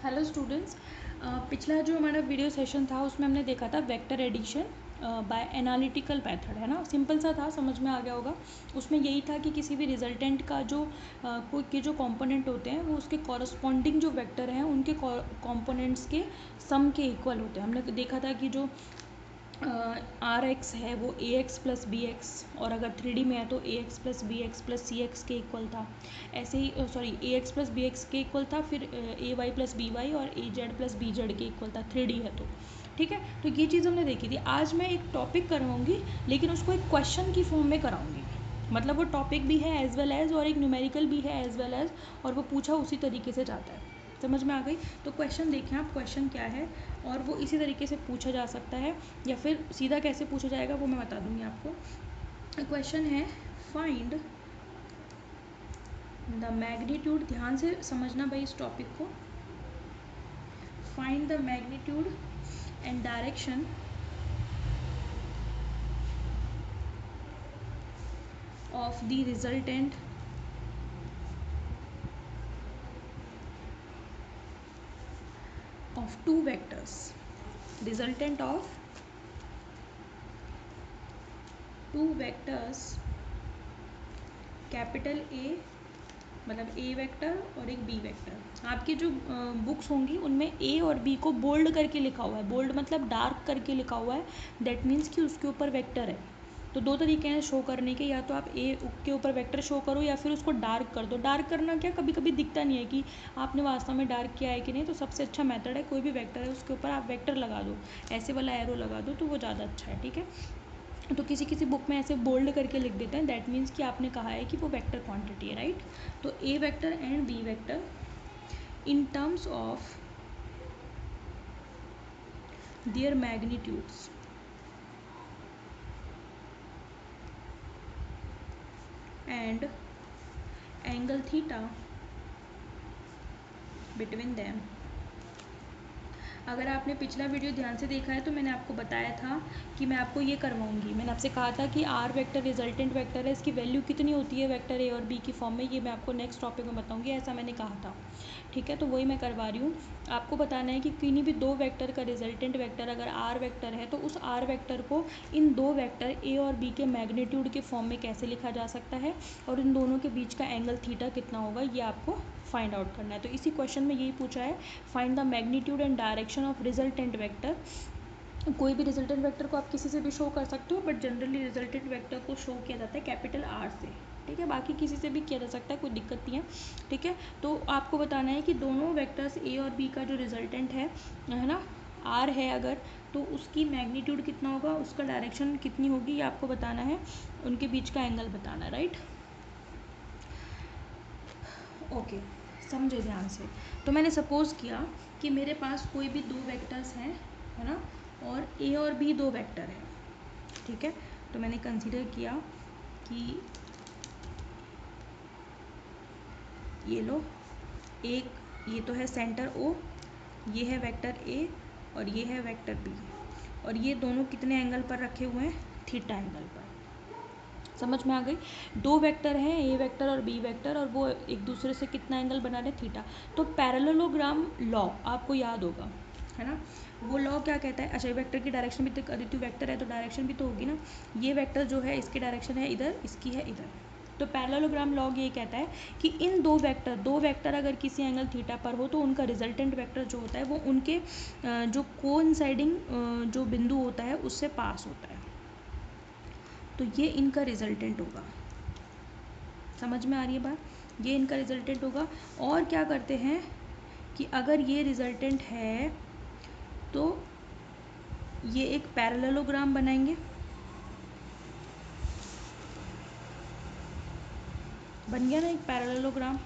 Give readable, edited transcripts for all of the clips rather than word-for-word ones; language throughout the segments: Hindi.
Hello students. पिछला जो हमारा वीडियो सेशन था उसमें हमने देखा था vector addition by analytical method, है ना। सिंपल सा था, समझ में आ गया होगा। उसमें यही था कि किसी भी रिजल्टेंट का जो कोई के जो कंपोनेंट होते हैं वो उसके कॉरस्पॉन्डिंग जो वेक्टर हैं उनके कंपोनेंट्स के सम के इक्वल होते हैं। हमने देखा था कि जो आर एक्स है वो a x plus b x, और अगर 3D में है तो a x plus b x plus c x के इक्वल था। ऐसे ही sorry a x plus b x के इक्वल था, फिर a y plus b y और a z plus b z के इक्वल था, 3D है तो। ठीक है, तो ये चीज़ हमने देखी थी। आज मैं एक टॉपिक करवाऊँगी, लेकिन उसको एक क्वेश्चन की फॉर्म में कराऊँगी। मतलब वो टॉपिक भी है एज वेल एज, और एक न्यूमेरिकल भी है एज वेल एज, और वो पूछा उसी तरीके से जाता है। समझ में आ गई? तो क्वेश्चन देखें आप, क्वेश्चन क्या है, और वो इसी तरीके से पूछा जा सकता है, या फिर सीधा कैसे पूछा जाएगा वो मैं बता दूंगी आपको। क्वेश्चन है फाइंड द मैग्नीट्यूड, ध्यान से समझना भाई इस टॉपिक को। Find the magnitude and direction of the resultant of two vectors, resultant of two vectors, capital A मतलब ए वेक्टर और एक बी वेक्टर। आपकी जो बुक्स होंगी उनमें ए और बी को बोल्ड करके लिखा हुआ है। बोल्ड मतलब डार्क करके लिखा हुआ है, दैट मीन्स कि उसके ऊपर वेक्टर है। तो दो तरीके हैं शो करने के, या तो आप ए के ऊपर वेक्टर शो करो या फिर उसको डार्क कर दो। डार्क करना क्या, कभी कभी दिखता नहीं है कि आपने वास्तव में डार्क किया है कि नहीं, तो सबसे अच्छा मेथड है कोई भी वेक्टर है उसके ऊपर आप वेक्टर लगा दो, ऐसे वाला एरो लगा दो, तो वो ज़्यादा अच्छा है। ठीक है, तो किसी किसी बुक में ऐसे बोल्ड करके लिख देते हैं, दैट मीन्स कि आपने कहा है कि वो वेक्टर क्वांटिटी है, राइट। तो A vector and B vector in terms of their magnitudes and angle theta between them. अगर आपने पिछला वीडियो ध्यान से देखा है तो मैंने आपको बताया था कि मैं आपको ये करवाऊंगी। मैंने आपसे कहा था कि आर वेक्टर रिजल्टेंट वेक्टर है, इसकी वैल्यू कितनी होती है वेक्टर ए और बी की फॉर्म में, ये मैं आपको नेक्स्ट टॉपिक में बताऊंगी, ऐसा मैंने कहा था। ठीक है, तो वही मैं करवा रही हूँ। आपको बताना है कि किन्हीं भी दो वेक्टर का रिजल्टेंट वेक्टर अगर आर वेक्टर है तो उस आर वेक्टर को इन दो वेक्टर ए और बी के मैग्नीट्यूड के फॉर्म में कैसे लिखा जा सकता है, और इन दोनों के बीच का एंगल थीटा कितना होगा, ये आपको फाइंड आउट करना है। तो इसी क्वेश्चन में यही पूछा है, find the magnitude and direction of resultant vector. कोई भी रिजल्टेंट वेक्टर को आप किसी से भी शो कर सकते हो, बट जनरली रिजल्टेंट वेक्टर को शो किया जाता है कैपिटल आर से। ठीक है, बाकी किसी से भी किया जा सकता है, कोई दिक्कत नहीं है। ठीक है, तो आपको बताना है कि दोनों वेक्टर्स ए और बी का जो रिजल्टेंट है ना, आर है अगर, तो उसकी मैग्नीट्यूड कितना होगा, उसका डायरेक्शन कितनी होगी, ये आपको बताना है, उनके बीच का एंगल बताना है, राइट। ओके, समझे ध्यान से। तो मैंने सपोज़ किया कि मेरे पास कोई भी दो वेक्टर्स हैं, है ना, और ए और बी दो वेक्टर हैं। ठीक है, तो मैंने कंसीडर किया कि ये लो, एक ये तो है सेंटर ओ, ये है वेक्टर ए और ये है वेक्टर बी, और ये दोनों कितने एंगल पर रखे हुए हैं, थीटा एंगल पर। समझ में आ गई? दो वेक्टर हैं, ए वेक्टर और बी वेक्टर, और वो एक दूसरे से कितना एंगल बना रहे, थीटा। तो पैरेललोग्राम लॉ आपको याद होगा, है ना। वो लॉ क्या कहता है, अच्छा वेक्टर की डायरेक्शन भी तो, आदित्य वेक्टर है तो डायरेक्शन भी तो होगी ना। ये वेक्टर जो है इसकी डायरेक्शन है इधर, इसकी है इधर। तो पैरेललोग्राम लॉ ये कहता है कि इन दो वेक्टर अगर किसी एंगल थीटा पर हो तो उनका रिजल्टेंट वेक्टर जो होता है वो उनके जो कोइंसाइडिंग जो बिंदु होता है उससे पास होता है। तो ये इनका रिजल्टेंट होगा। समझ में आ रही है बात? ये इनका रिजल्टेंट होगा। और क्या करते हैं कि अगर ये रिजल्टेंट है तो ये एक पैरेललोग्राम बनाएंगे, बन गया ना एक पैरेललोग्राम।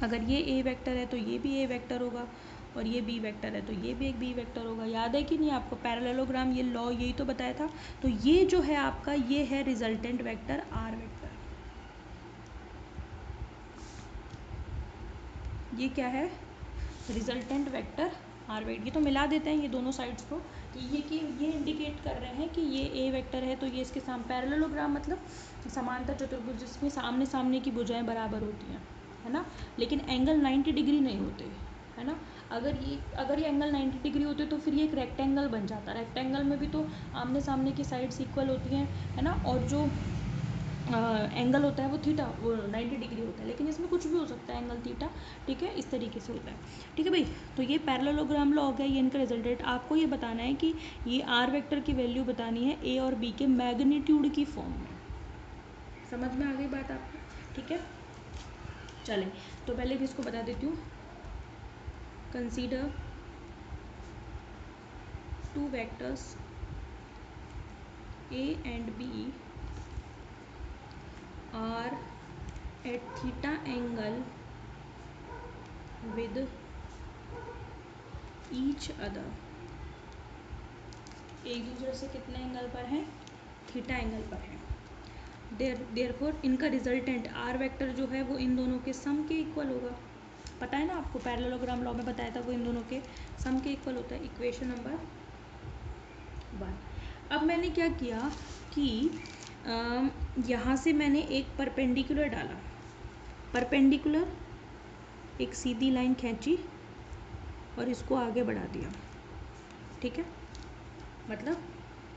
अगर ये ए वेक्टर है तो ये भी ए वेक्टर होगा, और ये बी वेक्टर है तो ये भी एक बी वेक्टर होगा। याद है कि नहीं आपको पैरेललोग्राम, ये लॉ यही तो बताया था। तो ये जो है आपका, ये है रिजल्टेंट वेक्टर आर वेक्टर। ये क्या है, रिजल्टेंट वेक्टर आर वेक्टर। ये तो मिला देते हैं ये दोनों साइड्स को, ये कि ये इंडिकेट कर रहे हैं कि ये ए वेक्टर है तो ये इसके सामने, पैरेललोग्राम मतलब समांतर चतुर्भुज जिसमें सामने सामने की भुजाएं बराबर होती हैं, है ना, लेकिन एंगल 90 डिग्री नहीं होते, है ना। अगर ये एंगल 90 डिग्री होते तो फिर ये एक रेक्टेंगल बन जाता। रेक्टेंगल में भी तो आमने सामने की साइड्स इक्वल होती हैं, है ना, और जो एंगल होता है वो थीटा, वो 90 डिग्री होता है, लेकिन इसमें कुछ भी हो सकता है एंगल थीटा, ठीक है, इस तरीके से होता है, ठीक है भाई। तो ये पैरेललोग्राम लॉ हो गया, ये इनका रिजल्टेंट। आपको ये बताना है कि ये आर वेक्टर की वैल्यू बतानी है ए और बी के मैग्नीट्यूड की फॉर्म में। समझ में आ गई बात आपको, ठीक है। चलें, तो पहले भी इसको बता देती हूँ। Consider two vectors A and B are at theta angle with each other। एक दूसरे से कितने एंगल पर हैं? थीटा एंगल पर हैं। देयरफॉर इनका रिजल्टेंट आर वेक्टर जो है वो इन दोनों के सम के इक्वल होगा। पता है ना आपको, पैरेललोग्राम लॉ में बताया था, वो इन दोनों के सम के इक्वल होता है। Equation number 1। अब मैंने क्या किया कि यहाँ से मैंने एक परपेंडिकुलर डाला, परपेंडिकुलर एक सीधी लाइन खींची और इसको आगे बढ़ा दिया, ठीक है। मतलब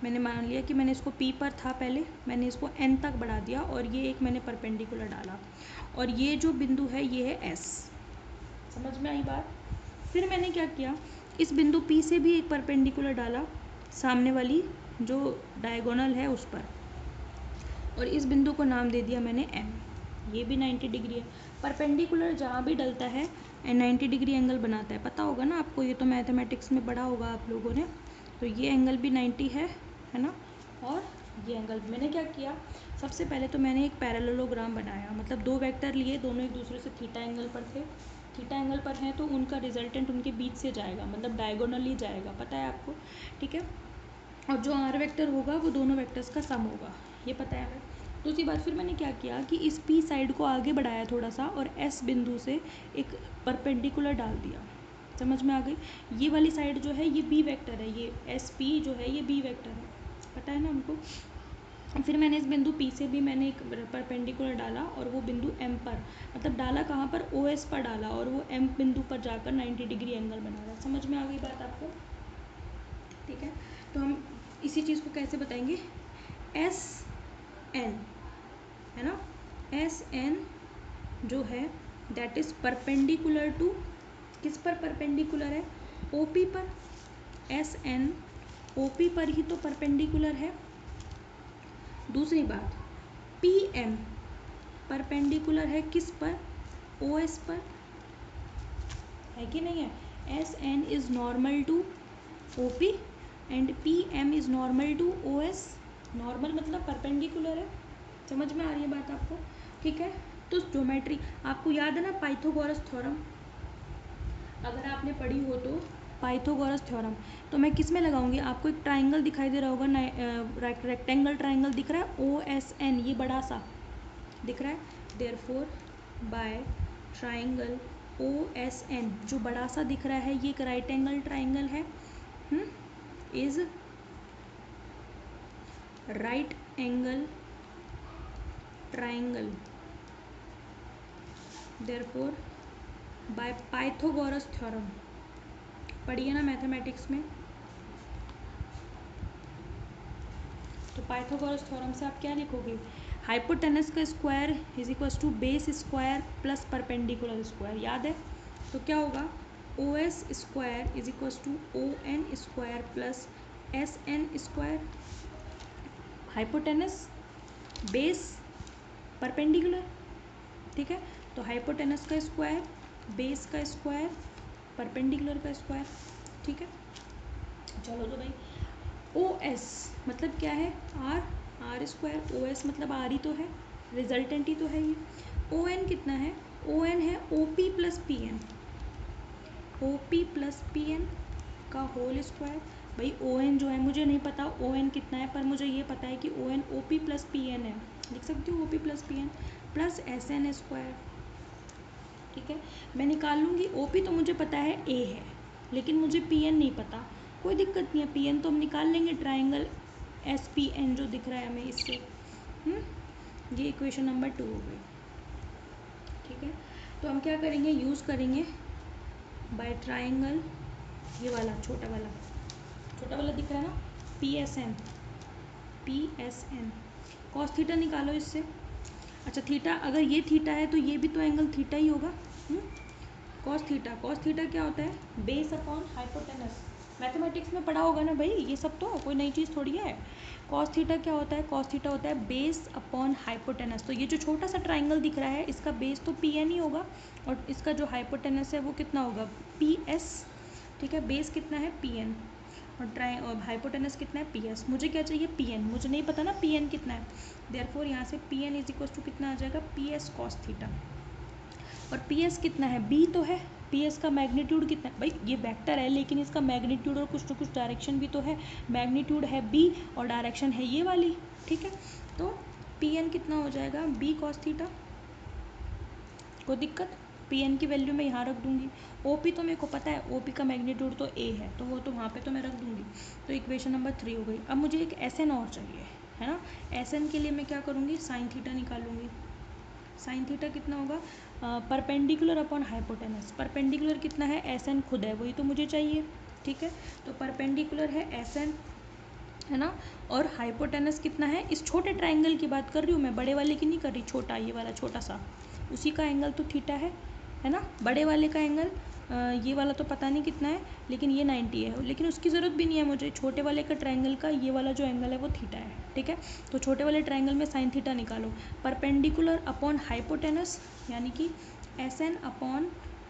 मैंने मान लिया कि मैंने इसको P पर था पहले, मैंने इसको N तक बढ़ा दिया और ये एक मैंने परपेंडिकुलर डाला, और ये जो बिंदु है ये है S। समझ में आई बात। फिर मैंने क्या किया, इस बिंदु P से भी एक परपेंडिकुलर डाला सामने वाली जो डायगोनल है उस पर, और इस बिंदु को नाम दे दिया मैंने M। ये भी 90 डिग्री है। परपेंडिकुलर जहाँ भी डलता है 90 डिग्री एंगल बनाता है, पता होगा ना आपको, ये तो मैथमेटिक्स में पढ़ा होगा आप लोगों ने। तो ये एंगल भी 90 है ना, और ये एंगल भी। मैंने क्या किया, सबसे पहले तो मैंने एक पैरेललोग्राम बनाया, मतलब दो वेक्टर लिए, दोनों एक दूसरे से थीटा एंगल पर थे। थीटा एंगल पर हैं तो उनका रिजल्टेंट उनके बीच से जाएगा, मतलब डायगोनली जाएगा, पता है आपको, ठीक है। और जो आर वेक्टर होगा वो दोनों वेक्टर्स का सम होगा, ये पता है हमें। दूसरी बात, फिर मैंने क्या किया कि इस पी साइड को आगे बढ़ाया थोड़ा सा, और एस बिंदु से एक परपेंडिकुलर डाल दिया। समझ में आ गई। ये वाली साइड जो है ये बी वेक्टर है, ये एस पी जो है ये बी वेक्टर है, पता है ना हमको। फिर मैंने इस बिंदु पी से भी मैंने एक परपेंडिकुलर डाला, और वो बिंदु एम पर, मतलब डाला कहाँ पर, ओ एस पर डाला, और वो एम बिंदु पर जाकर 90 डिग्री एंगल बना रहा है। समझ में आ गई बात आपको, ठीक है। तो हम इसी चीज़ को कैसे बताएंगे, एस एन, है ना, एस एन जो है दैट इज़ परपेंडिकुलर टू, किस पर परपेंडिकुलर है, ओ पी पर। एस एन ओ पी पर ही तो परपेंडिकुलर है। दूसरी बात, पी एम परपेंडिकुलर है किस पर, ओ एस पर, है कि नहीं है। S N is normal to O P and P M is normal to O S. Normal मतलब परपेंडिकुलर है। समझ में आ रही है बात आपको, ठीक है। तो ज्योमेट्री आपको याद है ना, पाइथागोरस थ्योरम, अगर आपने पढ़ी हो तो पाइथागोरस थ्योरम, तो मैं किस में लगाऊंगी, आपको एक ट्राइंगल दिखाई दे रहा होगा, रेक्टेंगल ट्राइंगल दिख रहा है, ओ एस एन, ये बड़ा सा दिख रहा है। Therefore by triangle O S N, जो बड़ा सा दिख रहा है ये एक राइट एंगल ट्राइंगल है, is right angle triangle. Therefore by Pythagoras theorem, पढ़िए ना मैथमेटिक्स में। तो पाइथागोरस थ्योरम से आप क्या लिखोगे, हाइपोटेनस का square is equals to base square plus perpendicular square, याद है। तो क्या होगा, O S square is equals to O N square plus S N square. Hypotenuse, base, perpendicular, ठीक है। तो हाइपोटेनस का स्क्वायर, बेस का स्क्वायर, परपेंडिकुलर का स्क्वायर, ठीक है। चलो तो भाई, ओ एस मतलब क्या है, R, R square, O S मतलब आर ही तो है, रिजल्टेंट ही तो है ये। ओ एन कितना है, ओ एन है O P plus P N, O P plus P N का होल स्क्वायर। भाई ओ एन जो है मुझे नहीं पता ओ एन कितना है, पर मुझे ये पता है कि O N O P plus P N है, लिख सकती हूँ O P plus P N plus S N square, ठीक है। मैं निकाल लूँगी, ओ पी तो मुझे पता है ए है, लेकिन मुझे पी एन नहीं पता, कोई दिक्कत नहीं है, पी एन तो हम निकाल लेंगे, ट्राइंगल एस पी एन जो दिख रहा है हमें इससे। ये इक्वेशन नंबर 2 हो गई, ठीक है। तो हम क्या करेंगे, यूज़ करेंगे बाय ट्राइंगल, ये वाला छोटा वाला दिख रहा है ना, PSN, कॉस थीटा निकालो इससे। अच्छा थीटा, अगर ये थीटा है तो ये भी तो एंगल थीटा ही होगा। कॉस थीटा क्या होता है, बेस अपॉन हाइपोटेनस। मैथमेटिक्स में पढ़ा होगा ना भाई, ये सब तो कोई नई चीज़ थोड़ी है। कॉस थीटा क्या होता है, कॉस थीटा होता है बेस अपॉन हाइपोटेनस। तो ये जो छोटा सा ट्राइंगल दिख रहा है इसका बेस तो PN ही होगा, और इसका जो हाइपोटेनस है वो कितना होगा, PS। ठीक है, बेस कितना है PN, और हाइपोटेनस कितना है PS। मुझे क्या चाहिए, PN, मुझे नहीं पता ना PN कितना है, देयरफॉर यहाँ से PN इज इक्वल टू कितना आ जाएगा, PS कॉस थीटा। और PS कितना है, B तो है, PS का मैग्नीट्यूड कितना है, भाई ये वेक्टर है लेकिन इसका मैग्नीट्यूड और कुछ तो कुछ डायरेक्शन भी तो है, मैग्नीट्यूड है B और डायरेक्शन है ये वाली। ठीक है, तो PN कितना हो जाएगा, B कॉस थीटा। कोई दिक्कत, PN की वैल्यू मैं यहाँ रख दूँगी। OP तो मेरे को पता है, OP का मैग्नीट्यूड तो A है, तो वो तो वहाँ पे तो मैं रख दूँगी। तो इक्वेशन नंबर 3 हो गई। अब मुझे एक SN और चाहिए, है ना। SN के लिए मैं क्या करूँगी, साइन थीटा निकालूंगी। साइन थीटा कितना होगा, परपेंडिकुलर अपॉन हाइपोटेनस। परपेंडिकुलर कितना है, SN खुद है, वही तो मुझे चाहिए। ठीक है, तो परपेंडिकुलर है SN, है ना, और हाइपोटेनस कितना है, इस छोटे ट्राइंगल की बात कर रही हूँ मैं, बड़े वाले की नहीं कर रही, छोटा, ये वाला छोटा सा, उसी का एंगल तो थीटा है ना। बड़े वाले का एंगल ये वाला तो पता नहीं कितना है, लेकिन ये 90 है, लेकिन उसकी ज़रूरत भी नहीं है मुझे। छोटे वाले का ट्राइंगल का ये वाला जो एंगल है वो थीटा है। ठीक है, तो छोटे वाले ट्राइंगल में साइन थीटा निकालो। परपेंडिकुलर अपॉन हाइपोटेनस यानी कि SN अपॉन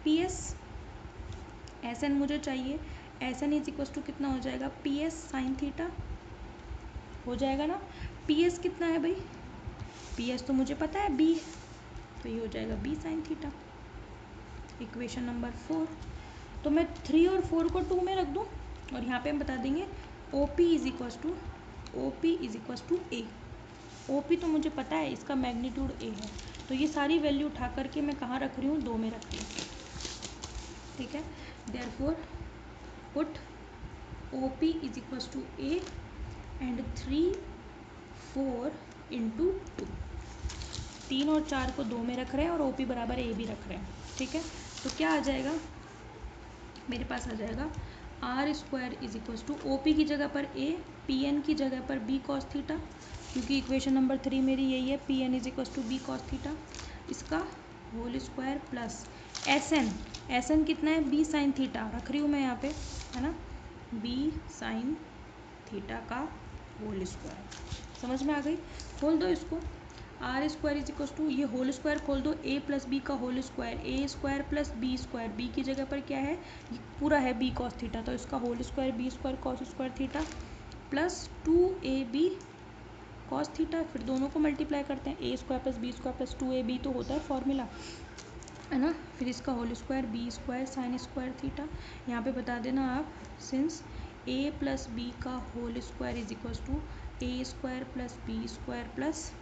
PS। SN मुझे चाहिए, SN इज इक्वल टू कितना हो जाएगा, PS साइन थीटा हो जाएगा ना। PS कितना है भाई, PS तो मुझे पता है B, तो ये हो जाएगा B sine theta. Equation number 4। तो मैं 3 और 4 को 2 में रख दूँ, और यहाँ पे हम बता देंगे OP is equal to A। OP तो मुझे पता है, इसका मैग्नीट्यूड A है, तो ये सारी वैल्यू उठा करके मैं कहाँ रख रही हूँ, 2 में रख रही हूँ। ठीक है, therefore put OP is equal to A and 3, 4 into 2। 3 और 4 को 2 में रख रहे हैं और OP बराबर A भी रख रहे हैं। ठीक है, तो क्या आ जाएगा, मेरे पास आ जाएगा R square is equal to OP की जगह पर A, PN की जगह पर B कॉस थीटा, क्योंकि इक्वेशन नंबर 3 मेरी यही है, PN is equal to B cos theta, इसका होल स्क्वायर प्लस SN कितना है, B साइन थीटा रख रही हूँ मैं यहाँ पे, है ना, B साइन थीटा का होल स्क्वायर। समझ में आ गई, खोल दो इसको। R square is equal to, ये होल स्क्वायर खोल दो, A प्लस बी का whole square, A square plus B square, B की जगह पर क्या है, ये पूरा है B कॉस थीटा, तो इसका whole square B square cos square theta plus 2AB cos theta. फिर दोनों को मल्टीप्लाई करते हैं, A square plus B square plus 2AB तो होता है फॉर्मूला, है ना। फिर इसका whole square B square sine square theta. यहाँ पे बता देना आप, सिंस A प्लस B का whole square is equal to A square plus B square plus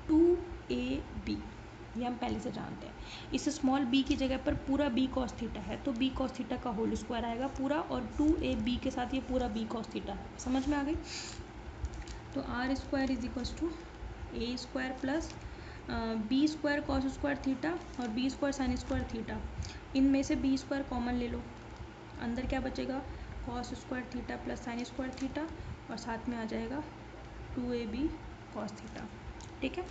2AB, ये हम पहले से जानते हैं। इस स्मॉल b की जगह पर पूरा B कॉस थीटा है, तो B कॉस थीटा का होल स्क्वायर आएगा पूरा, और 2AB के साथ ये पूरा B कॉस थीटा है। समझ में आ गई, तो R square is equal to A square plus B square cos square theta और B square sine square theta. इनमें से B स्क्वायर कॉमन ले लो, अंदर क्या बचेगा, cos square theta plus sine square theta, और साथ में आ जाएगा 2AB कॉस थीटा। ठीक है,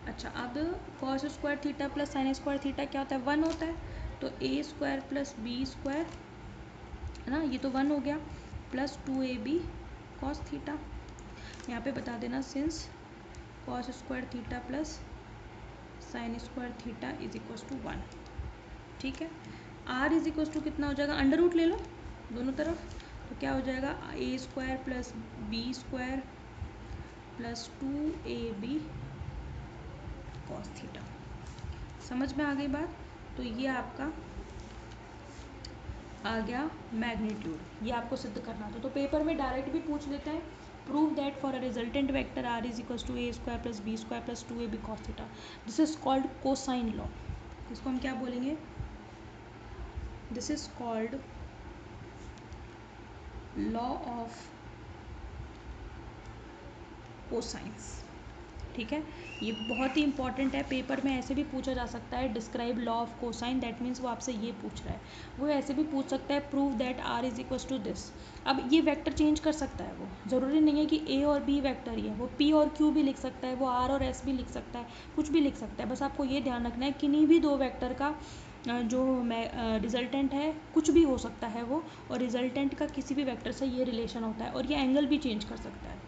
अच्छा अब cos square theta plus sine square theta क्या होता है, 1 होता है, तो A square plus B square, है ना, ये तो 1 हो गया, प्लस 2AB कॉस थीटा। यहाँ पे बता देना, since cos square theta plus sine square theta is equal to 1। ठीक है, R इज इक्वल टू कितना हो जाएगा, अंडर रूट ले लो दोनों तरफ, तो क्या हो जाएगा, A square plus B square plus 2AB cos theta. समझ में आ गई बात, तो ये आपका आ गया मैग्नीट्यूड, ये आपको सिद्ध करना था, तो पेपर में डायरेक्ट भी पूछ लेते हैं, prove that for a resultant vector R is equal to A square plus B square plus 2AB cos theta, this is called cosine law. इसको हम क्या बोलेंगे, this is called law of cosines. ठीक है, ये बहुत ही इंपॉर्टेंट है, पेपर में ऐसे भी पूछा जा सकता है, describe law of cosine, that means वो आपसे ये पूछ रहा है। वो ऐसे भी पूछ सकता है, prove that R is equal to this. अब ये वेक्टर चेंज कर सकता है, वो ज़रूरी नहीं है कि ए और बी वेक्टर ही है, वो पी और क्यू भी लिख सकता है, वो आर और एस भी लिख सकता है, कुछ भी लिख सकता है। बस आपको ये ध्यान रखना है किन्हीं भी दो वेक्टर का जो रिजल्टेंट है कुछ भी हो सकता है वो, और रिजल्टेंट का किसी भी वेक्टर से ये रिलेशन होता है, और ये एंगल भी चेंज कर सकता है।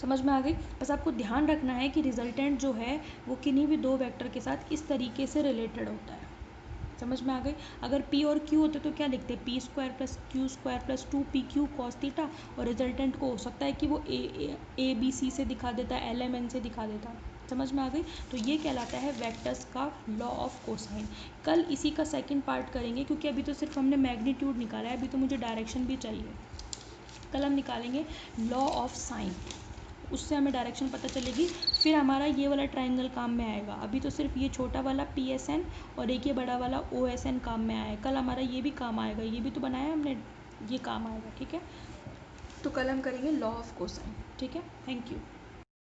समझ में आ गई? बस आपको ध्यान रखना है कि रिजल्टेंट जो है वो किन्हीं भी दो वेक्टर के साथ इस तरीके से रिलेटेड होता है। समझ में आ गई? अगर P और Q होते तो क्या लिखते, P square plus Q square plus 2PQ cos theta, और रिजल्टेंट को हो सकता है कि वो ABC से दिखा देता, LMN से दिखा देता। समझ में आ गई? तो ये कहलाता है वेक्टर्स का लॉ ऑफ कोसाइन। कल इसी का सेकंड पार्ट करेंगे, क्योंकि अभी तो सिर्फ हमने मैग्नीट्यूड निकाला है, अभी तो मुझे डायरेक्शन भी चाहिए। कल हम निकालेंगे लॉ ऑफ साइन, उससे हमें डायरेक्शन पता चलेगी, फिर हमारा ये वाला ट्रायंगल काम में आएगा। अभी तो सिर्फ ये छोटा वाला PSN और एक ये बड़ा वाला OSN काम में आया है, कल हमारा ये भी काम आएगा, ये भी तो बनाया हमने, ये काम आएगा। ठीक है, तो कल हम करेंगे लॉ ऑफ कोसाइन। ठीक है, थैंक यू।